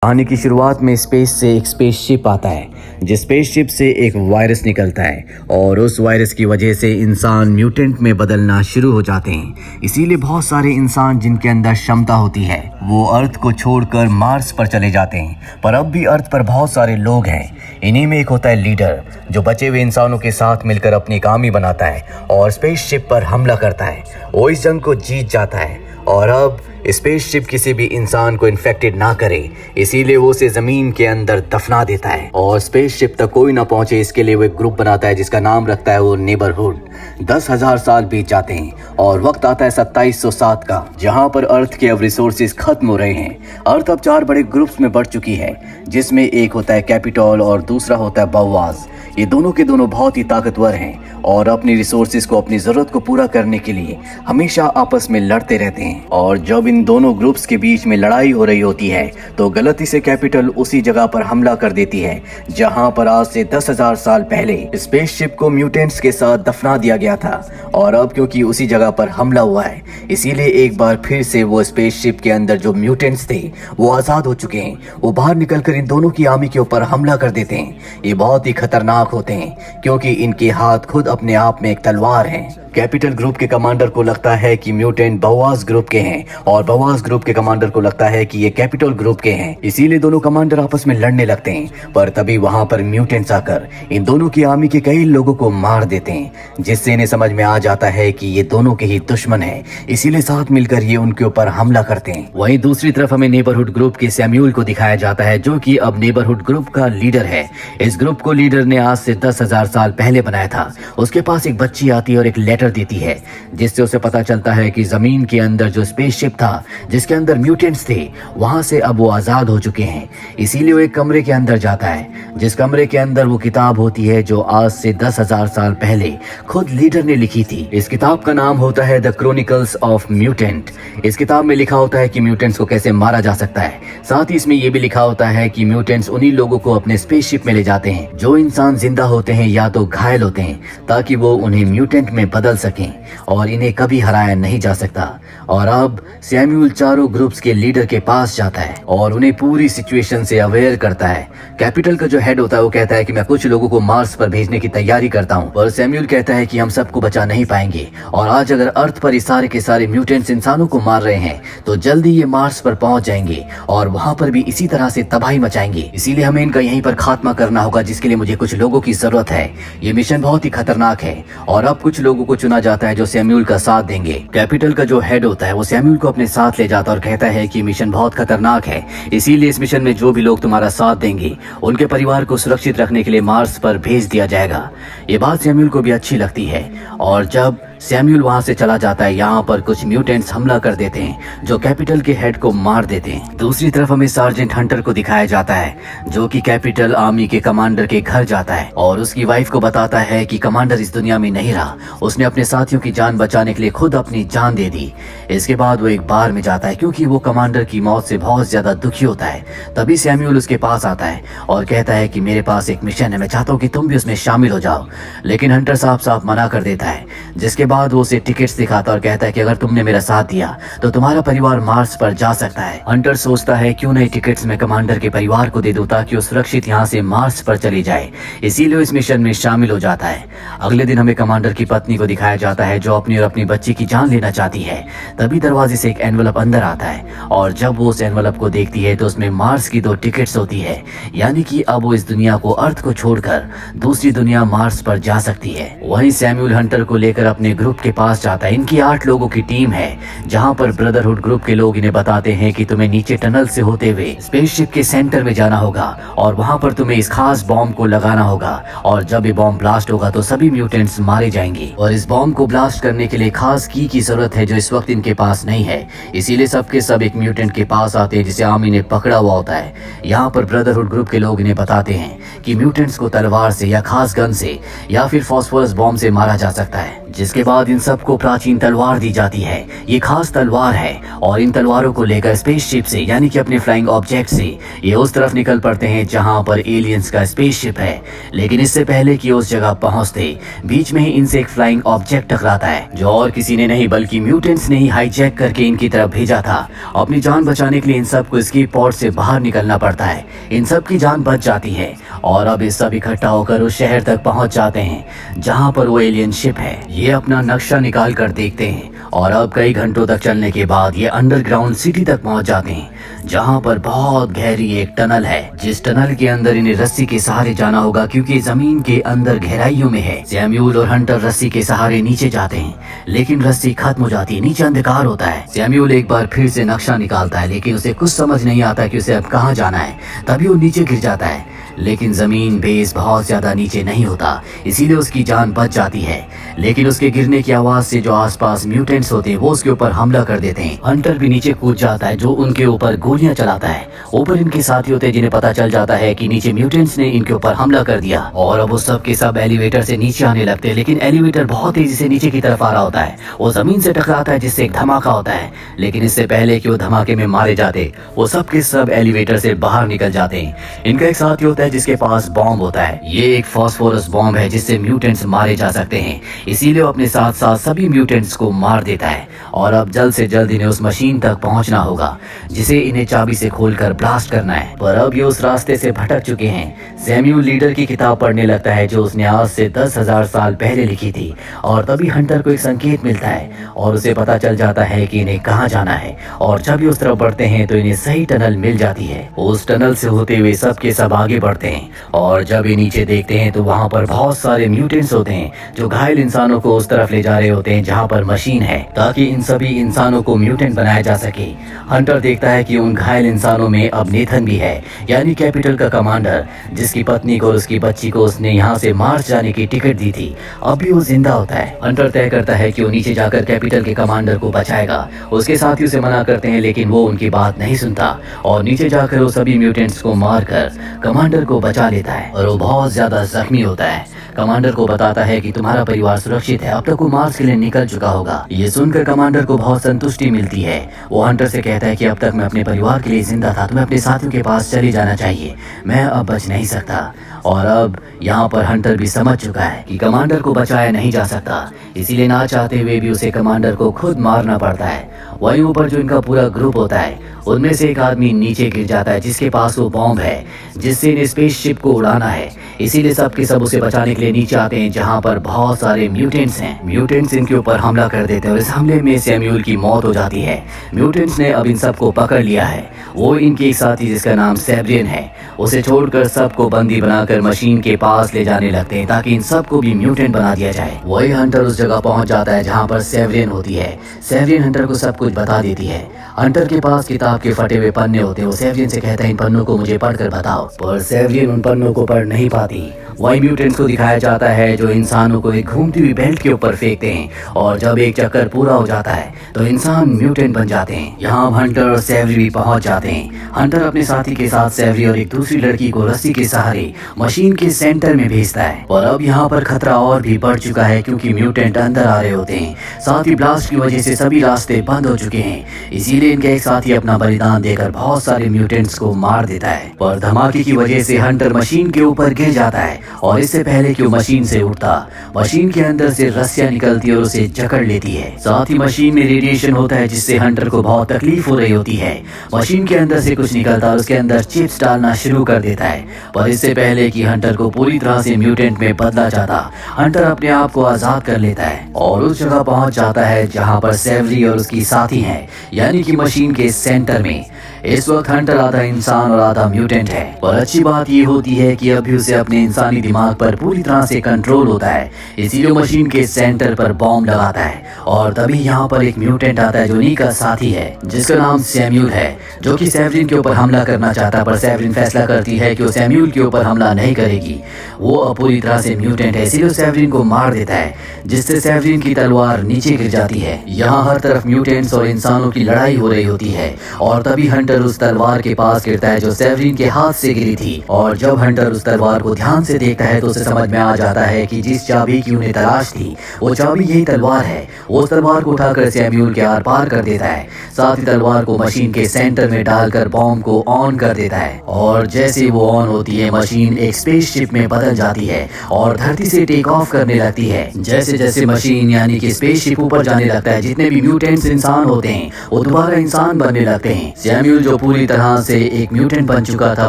कहानी की शुरुआत में स्पेस से एक स्पेसशिप आता है। जिस स्पेसशिप से एक वायरस निकलता है और उस वायरस की वजह से इंसान म्यूटेंट में बदलना शुरू हो जाते हैं। इसीलिए बहुत सारे इंसान जिनके अंदर क्षमता होती है वो अर्थ को छोड़कर मार्स पर चले जाते हैं। पर अब भी अर्थ पर बहुत सारे लोग हैं। इन्हीं में एक होता है लीडर, जो बचे हुए इंसानों के साथ मिलकर अपनी एक आर्मी बनाता है और स्पेसशिप पर हमला करता है। वो इस जंग को जीत जाता है और अब स्पेसशिप किसी भी इंसान को इन्फेक्टेड ना करे, इसीलिए वो उसे जमीन के अंदर दफना देता है और स्पेसशिप तक कोई ना पहुंचे इसके लिए वो एक ग्रुप बनाता है जिसका नाम रखता है वो नेबरहुड। 10,000 साल बीत जाते हैं और वक्त आता है 2707 का, जहां पर अर्थ के अब रिसोर्सेज खत्म हो रहे हैं। अर्थ अब 4 बड़े ग्रुप्स में बढ़ चुकी है, जिसमें एक होता है कैपिटॉल और दूसरा होता है बवास। ये दोनों के दोनों बहुत ही ताकतवर हैं और अपनी रिसोर्सेज को, अपनी जरूरत को पूरा करने के लिए हमेशा आपस में लड़ते रहते हैं। और जब इन दोनों ग्रुप्स के बीच में लड़ाई हो रही होती है तो गलती से कैपिटल उसी जगह पर हमला कर देती है जहां पर आज से 10,000 साल पहले स्पेसशिप को म्यूटेंट्स के साथ दफना दिया गया था। और अब क्योंकि उसी जगह पर हमला हुआ है, इसीलिए एक बार फिर से वो स्पेसशिप के अंदर जो म्यूटेंट्स थे वो आजाद हो चुके हैं। वो बाहर निकलकर इन दोनों की आर्मी के ऊपर हमला कर देते हैं। ये बहुत ही खतरनाक होते हैं क्योंकि इनके हाथ खुद अपने आप में एक तलवार है। कैपिटल ग्रुप के कमांडर को लगता है कि म्यूटेंट बवास ग्रुप के हैं और बवास ग्रुप के कमांडर को लगता है कि ये कैपिटल ग्रुप के हैं। इसीलिए दोनों कमांडर आपस में लड़ने लगते हैं। पर तभी वहां पर म्यूटेंट्स आकर इन दोनों की आर्मी के कई लोगों को मार देते हैं, जिससे इन्हें समझ में आ जाता है कि ये दोनों के ही दुश्मन है। इसीलिए साथ मिलकर ये उनके ऊपर हमला करते हैं। वहीं दूसरी तरफ हमें नेबरहुड ग्रुप के सैम्यूल को दिखाया जाता है, जो कि अब नेबरहुड ग्रुप का लीडर है। इस ग्रुप को लीडर ने आज से 10,000 साल पहले बनाया था। उसके पास एक बच्ची आती है और एक लेटर देती है, जिससे उसे पता चलता है कि जमीन के अंदर जो स्पेसशिप था जिसके अंदर म्यूटेंट्स थे, वहां से अब वो आजाद हो चुके हैं। इसीलिए वो एक कमरे के अंदर जाता है, जिस कमरे के अंदर वो किताब होती है जो आज से 10,000 साल पहले खुद लीडर ने लिखी थी। इस किताब का नाम होता है द क्रॉनिकल्स ऑफ म्यूटेंट। इस किताब में लिखा होता है कि म्यूटेंट्स को कैसे मारा जा सकता है। साथ ही इसमें यह भी लिखा होता है कि म्यूटेंट्स उन्हीं लोगों को अपने स्पेसशिप में ले जाते हैं जो इंसान जिंदा होते हैं या तो घायल होते हैं, ताकि वो उन्हें म्यूटेंट में बदल सकें और इन्हें कभी हराया नहीं जा सकता। और अब सैम्यूल चारों ग्रुप्स के लीडर के पास जाता है और उन्हें पूरी सिचुएशन से अवेयर करता है। कैपिटल का जो हेड होता है वो कहता है कि मैं कुछ लोगों को मार्स पर भेजने की तैयारी करता हूँ, पर सैम्यूल कहता है कि हम सबको बचा नहीं पाएंगे और आज अगर अर्थ पर ये सारे के सारे म्यूटेंट्स इंसानों को मार रहे हैं तो जल्दी ये मार्स पर पहुंच जाएंगे और वहां पर भी इसी तरह से तबाही मचाएंगे। इसीलिए हमें इनका यहीं पर खात्मा करना होगा, जिसके लिए मुझे कुछ लोगों की जरूरत है। ये मिशन बहुत ही खतरनाक है और अब कुछ लोगों को चुना जाता है जो सैम्यूल का साथ देंगे। कैपिटल का जो हेड होता है वो सैम्यूल को अपने साथ ले जाता और कहता है कि मिशन बहुत खतरनाक है, इसीलिए इस मिशन में जो भी लोग तुम्हारा साथ देंगे उनके परिवार को सुरक्षित रखने के लिए मार्स पर भेज दिया जाएगा। ये बात सैम्यूल को भी अच्छी लगती है और जब सैम्यूल वहां से चला जाता है, यहाँ पर कुछ म्यूटेंट्स हमला कर देते हैं जो कैपिटल के हेड को मार देते हैं। दूसरी तरफ हमें सार्जेंट हंटर को दिखाया जाता है, जो कि कैपिटल आर्मी के कमांडर के घर जाता है और उसकी वाइफ को बताता है कि कमांडर इस दुनिया में नहीं रहा, उसने अपने साथियों की जान बचाने के लिए खुद अपनी जान दे दी। इसके बाद वो एक बार में जाता है क्योंकि वो कमांडर की मौत से बहुत ज्यादा दुखी होता है। तभी सैम्यूल उसके पास आता है और कहता है कि मेरे पास एक मिशन है, मैं चाहता हूँ कि तुम भी उसमें शामिल हो जाओ। लेकिन हंटर साफ साफ मना कर देता है, जिसके बाद वो उसे टिकट्स दिखाता और कहता है कि अगर तुमने मेरा साथ दिया तो तुम्हारा परिवार मार्स पर जा सकता है। हंटर सोचता है क्यों नहीं टिकट्स मैं कमांडर के परिवार को दे दूं ताकि वो सुरक्षित यहाँ से मार्स पर चली जाए। इसीलिए इस मिशन में शामिल हो जाता है। अगले दिन हमें कमांडर की पत्नी को दिखाया जाता है जो अपनी और अपनी बच्ची की जान लेना चाहती है। तभी दरवाजे से एक एनवलप अंदर आता है और जब वो उस एनवलप को देखती है तो उसमें मार्स की 2 टिकट्स होती है, यानी कि अब वो इस दुनिया को, अर्थ को छोड़कर दूसरी दुनिया मार्स पर जा सकती है। वहीं सैम्यूल हंटर को लेकर अपने ग्रुप के पास जाता है। इनकी 8 लोगों की टीम है, जहां पर ब्रदरहुड ग्रुप के लोग इन्हें बताते हैं कि तुम्हें नीचे टनल से होते हुए स्पेसशिप के सेंटर में जाना होगा और वहां पर तुम्हें इस खास बॉम्ब को लगाना होगा और जब ये बॉम्ब ब्लास्ट होगा तो सभी म्यूटेंट्स मारे जाएंगे। और इस बॉम्ब को ब्लास्ट करने के लिए खास की जरूरत है जो इस वक्त इनके पास नहीं है। इसीलिए सबके सब एक म्यूटेंट के पास आते हैं जिसे आर्मी ने पकड़ा हुआ होता है। यहाँ पर ब्रदरहुड ग्रुप के लोग इन्हें बताते हैं कि म्यूटेंट्स को तलवार से या खास गन से या फिर फास्फोरस बॉम्ब से मारा जा सकता है। जिसके बाद इन सबको प्राचीन तलवार दी जाती है। ये खास तलवार है और इन तलवारों को लेकर स्पेसशिप से यानी कि अपने फ्लाइंग ऑब्जेक्ट से ये उस तरफ निकल पड़ते हैं जहां पर एलियंस का स्पेसशिप है। लेकिन इससे पहले कि उस जगह पहुंचते बीच में ही इनसे एक फ्लाइंग ऑब्जेक्ट टकराता है जो और किसी ने नहीं बल्कि म्यूटेंट्स ने ही हाईजैक करके इनकी तरफ भेजा था। अपनी जान बचाने के लिए इन सबको एस्केप पॉड से बाहर निकलना पड़ता है। इन सब की जान बच जाती है और अब ये सब इकट्ठा होकर उस शहर तक पहुंच जाते हैं जहां पर वो एलियन शिप है। ये अपना नक्शा निकाल कर देखते हैं और अब कई घंटों तक चलने के बाद ये अंडरग्राउंड सिटी तक पहुंच जाते हैं जहां पर बहुत गहरी एक टनल है, जिस टनल के अंदर इन्हें रस्सी के सहारे जाना होगा क्योंकि जमीन के अंदर गहराइयों में है। सैम्यूल और हंटर रस्सी के सहारे नीचे जाते हैं लेकिन रस्सी खत्म हो जाती है, नीचे अंधकार होता है। सैम्यूल एक बार फिर से नक्शा निकालता है लेकिन उसे कुछ समझ नहीं आता कि उसे अब कहाँ जाना है। तभी वो नीचे गिर जाता है लेकिन जमीन बेस बहुत ज्यादा नीचे नहीं होता, इसीलिए उसकी जान बच जाती है। लेकिन उसके गिरने की आवाज से जो आसपास म्यूटेंट्स होते हैं वो उसके ऊपर हमला कर देते हैं। हंटर भी नीचे कूद जाता है जो उनके ऊपर गोलियां चलाता है। ऊपर इनके साथी होते हैं जिन्हें पता चल जाता है कि नीचे म्यूटेंट्स ने इनके ऊपर हमला कर दिया और अब वो सब के सब एलिवेटर से नीचे आने लगते हैं। लेकिन एलिवेटर बहुत तेजी से नीचे की तरफ आ रहा होता है, वो जमीन से टकराता है जिससे एक धमाका होता है। लेकिन इससे पहले कि वो धमाके में मारे जाते वो सब के सब एलिवेटर से बाहर निकल जाते हैं। इनका एक साथी होता है जिसके पास बॉम्ब होता है। ये एक फास्फोरस बॉम्ब है जिससे म्यूटेंट्स मारे जा सकते हैं, इसीलिए वो अपने साथ साथ सभी म्यूटेंट्स को मार देता है। और अब जल्द से जल्द इन्हें उस मशीन तक पहुंचना होगा जिसे इन्हें चाबी से खोलकर ब्लास्ट करना है। पर अब ये उस रास्ते से भटक चुके हैं। सैम्यूल लीडर की किताब पढ़ने लगता है जो उसने आज से 10,000 साल पहले लिखी थी और तभी हंटर को एक संकेत मिलता है और उसे पता चल जाता है कि इन्हें कहाँ जाना है। और जब ये उस तरफ बढ़ते हैं तो इन्हें सही टनल मिल जाती है। उस टनल से होते हुए सब के सब आगे बढ़ते हैं और जब ये नीचे देखते हैं तो वहाँ पर बहुत सारे म्यूटेंट्स होते हैं जो घायल इंसानों को उस तरफ ले जा रहे होते हैं जहाँ पर मशीन है ताकि इन सभी इंसानों को म्यूटेंट बनाया जा सके। हंटर देखता है कि उन घायल इंसानों में अब नेथन भी है यानी कैपिटल का कमांडर जिसकी पत्नी को और उसकी बच्ची को उसने यहाँ से मार्च जाने की टिकट दी थी। अब भी वो जिंदा होता है। हंटर तय करता है कि वो नीचे जाकर कैपिटल के कमांडर को बचाएगा। उसके साथी उसे मना करते हैं लेकिन वो उनकी बात नहीं सुनता और नीचे जाकर वो सभी म्यूटेंट्स को मारकर कमांडर को बचा लेता है और वो बहुत ज्यादा जख्मी होता है। कमांडर को बताता है कि तुम्हारा परिवार सुरक्षित है, अब तक वो मार्स के लिए निकल चुका होगा। ये सुनकर कमांडर को बहुत संतुष्टि मिलती है। वो हंटर से कहता है कि अब तक मैं अपने परिवार के लिए जिंदा था, तुम्हें अपने साथियों के पास चले जाना चाहिए, मैं अब बच नहीं सकता। और अब यहाँ पर हंटर भी समझ चुका है कि कमांडर को बचाया नहीं जा सकता, इसीलिए ना चाहते हुए भी उसे कमांडर को खुद मारना पड़ता है। वहीं ऊपर जो इनका पूरा ग्रुप होता है उनमें से एक आदमी नीचे गिर जाता है जिसके पास वो बॉम्ब है जिससे इन स्पेसशिप को उड़ाना है। इसीलिए सब के सब उसे बचाने के लिए नीचे आते हैं जहाँ पर बहुत सारे म्यूटेंट्स हैं। म्यूटेंट्स इनके ऊपर हमला कर देते हैं और इस हमले में सैम्यूल की मौत हो जाती है। म्यूटेंट्स ने अब इन सबको पकड़ लिया है। वो इनके एक साथी जिसका नाम सेवरियन है उसे छोड़कर सबको बंदी बनाकर मशीन के पास ले जाने लगते हैं ताकि इन सबको भी म्यूटेंट बना दिया जाए। वही हंटर उस जगह पहुंच जाता है जहाँ पर सेवरियन होती है। सेवरियन हंटर को सब कुछ बता देती है। हंटर के पास किताब के फटे हुए पन्ने होते हैं। वो सेवरियन से कहता है इन पन्नों को मुझे पढ़कर बताओ, पर सेवरियन उन पन्नों को पढ़ नहीं पाती। वही म्यूटेंट्स को दिखाया जाता है जो इंसानों को एक घूमती हुई बेल्ट के ऊपर फेंकते हैं और जब एक चक्कर पूरा हो जाता है तो इंसान म्यूटेंट बन जाते हैं। यहाँ हंटर और सेवरी भी पहुंच जाते हैं। हंटर अपने साथी के साथ सेवरी और एक दूसरी लड़की को रस्सी के सहारे मशीन के सेंटर में भेजता है। और अब यहाँ पर खतरा और भी बढ़ चुका है क्योंकि म्यूटेंट अंदर आ रहे होते हैं। साथ ही ब्लास्ट की वजह से सभी रास्ते बंद हो चुके हैं, इसीलिए इनके एक साथी अपना बलिदान देकर बहुत सारे म्यूटेंट्स को मार देता है। पर धमाके की वजह से हंटर मशीन के ऊपर गिर जाता है और इससे पहले कि वो मशीन से उठता मशीन के अंदर से रस्सियां निकलती और उसे जकड़ लेती है। साथ ही मशीन में रेडिएशन होता है जिससे हंटर को बहुत तकलीफ हो रही होती है। मशीन के अंदर से कुछ निकलता और उसके अंदर चिप्स डालना शुरू कर देता है। पर इससे पहले कि हंटर को पूरी तरह से म्यूटेंट में बदला जाता हंटर अपने आप को आजाद कर लेता है और उस जगह पहुंच जाता है जहां पर सेवरी और उसकी साथी हैं, यानी कि मशीन के सेंटर में। इस वक्त हंटर आधा इंसान और आधा म्यूटेंट है। पर अच्छी बात ये होती है कि अभी उसे अपने इंसानी दिमाग पर पूरी तरह से कंट्रोल होता है, इसीलिए मशीन के सेंटर पर बॉम्ब लगाता है। और तभी यहाँ पर एक म्यूटेंट आता है जो उन्हीं का साथी है जिसका नाम सैम्यूल है, जो कि सेवरिन के ऊपर हमला करना चाहता, पर सेवरिन फैसला करती है कि वो सैम्यूल के ऊपर हमला नहीं करेगी। वो पूरी तरह से म्यूटेंट है, इसीलिए सेवरिन को मार देता है जिससे सेवरिन की तलवार नीचे गिर जाती है। यहाँ हर तरफ म्यूटेंट्स और इंसानों की लड़ाई हो रही होती है और तभी हंटर हंटर उस तलवार के पास गिरता है जो सेवरिन के हाथ से गिरी थी, और जब हंटर उस तलवार को ध्यान से देखता है तो उसे समझ में आ जाता है कि जिस चाबी की उन्हें तलाश थी वो चाबी यही तलवार है। वो उस तलवार को उठाकर सैम्यूल के आर पार कर देता है, साथ ही तलवार को मशीन के सेंटर में डालकर बॉम्ब को ऑन कर देता है, और जैसे वो ऑन होती है मशीन एक स्पेसशिप में बदल जाती है और धरती से टेक ऑफ करने लगती है। जैसे जैसे मशीन यानी कि स्पेसशिप ऊपर जाने लगता है, जितने भी म्यूटेंट्स इंसान होते हैं वो दोबारा इंसान बनने लगते हैं। सैम्यूल जो पूरी तरह से एक म्यूटेंट बन चुका था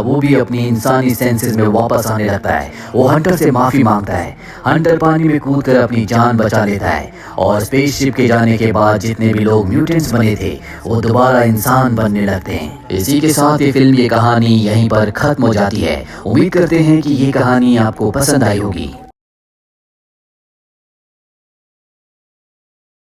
वो भी अपनी इंसानी सेंसेस में वापस आने लगता है। वो हंटर से माफी मांगता है। हंटर पानी में कूदकर अपनी जान बचा लेता है, और स्पेसशिप के जाने के बाद जितने भी लोग म्यूटेंट्स बने थे वो दोबारा इंसान बनने लगते हैं। इसी के साथ ये फिल्म, ये कहानी यहीं पर खत्म हो जाती है। उम्मीद करते हैं कि ये कहानी आपको पसंद आई होगी।